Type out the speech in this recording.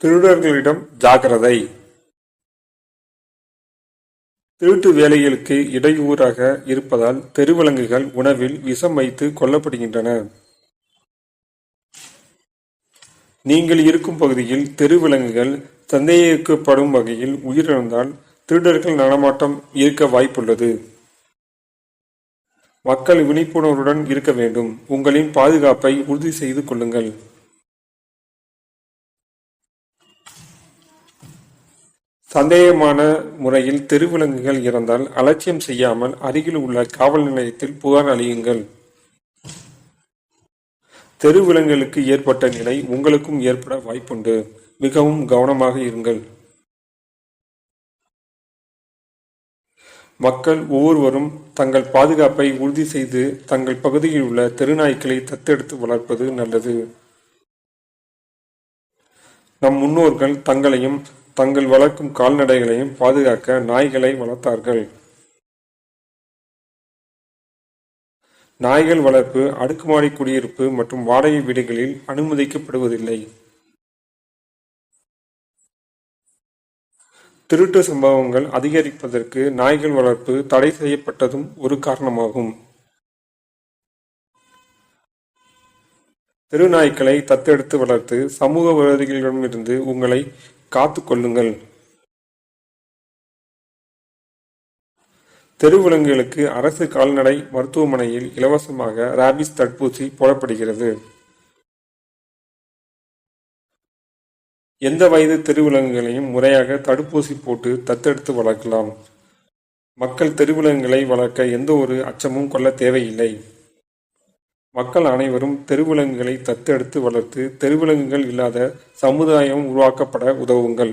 திருடர்களிடம் ஜாக்கிரதை. திருட்டு வேலைகளுக்கு இடையூறாக இருப்பதால் தெருவிலங்குகள் உணவில் விஷம் வைத்து கொல்லப்படுகின்றன. நீங்கள் இருக்கும் பகுதியில் தெருவிலங்குகள் சந்தேகிக்கப்படும் வகையில் உயிரிழந்தால் திருடர்கள் நடமாட்டம் இருக்க வாய்ப்புள்ளது. மக்கள் விழிப்புணர்வுடன் இருக்க வேண்டும். உங்களின் பாதுகாப்பை உறுதி செய்து கொள்ளுங்கள். சந்தேகமான முறையில் தெருவிலங்குகள் இறந்தால் அலட்சியம் செய்யாமல் அருகில் உள்ள காவல் நிலையத்தில் புகார் அளியுங்கள். தெருவிலங்குகளுக்கு ஏற்பட்ட நிலை உங்களுக்கும் ஏற்பட வாய்ப்புண்டு. மிகவும் கவனமாக இருங்கள். மக்கள் ஒவ்வொருவரும் தங்கள் பாதுகாப்பை உறுதி செய்து தங்கள் பகுதியில் உள்ள தெருநாய்க்களை தத்தெடுத்து வளர்ப்பது நல்லது. நம் முன்னோர்கள் தங்களையும் தங்கள் வளர்க்கும் கால்நடைகளையும் பாதுகாக்க நாய்களை வளர்த்தார்கள். நாய்கள் வளர்ப்பு அடுக்குமாடி குடியிருப்பு மற்றும் வாடகை வீடுகளில் அனுமதிக்கப்படுவதில்லை. திருட்டு சம்பவங்கள் அதிகரிப்பதற்கு நாய்கள் வளர்ப்பு தடை செய்யப்பட்டதும் ஒரு காரணமாகும். தெருநாய்க்களை தத்தெடுத்து வளர்த்து சமூக விரோதிகளிடமிருந்து உங்களை காத்து கொள்ளுங்கள். தெருவிலங்குகளுக்கு அரசு கால்நடை மருத்துவமனையில் இலவசமாக ராபிஸ் தடுப்பூசி போடப்படுகிறது. எந்த வயது தெருவிலங்குகளையும் முறையாக தடுப்பூசி போட்டு தத்தெடுத்து வளர்க்கலாம். மக்கள் தெருவிலங்குகளை வளர்க்க எந்த ஒரு அச்சமும் கொள்ள தேவையில்லை. மக்கள் அனைவரும் தெருவிலங்குகளை தத்தெடுத்து வளர்த்து தெருவிலங்குகள் இல்லாத சமுதாயம் உருவாக்கப்பட உதவுங்கள்.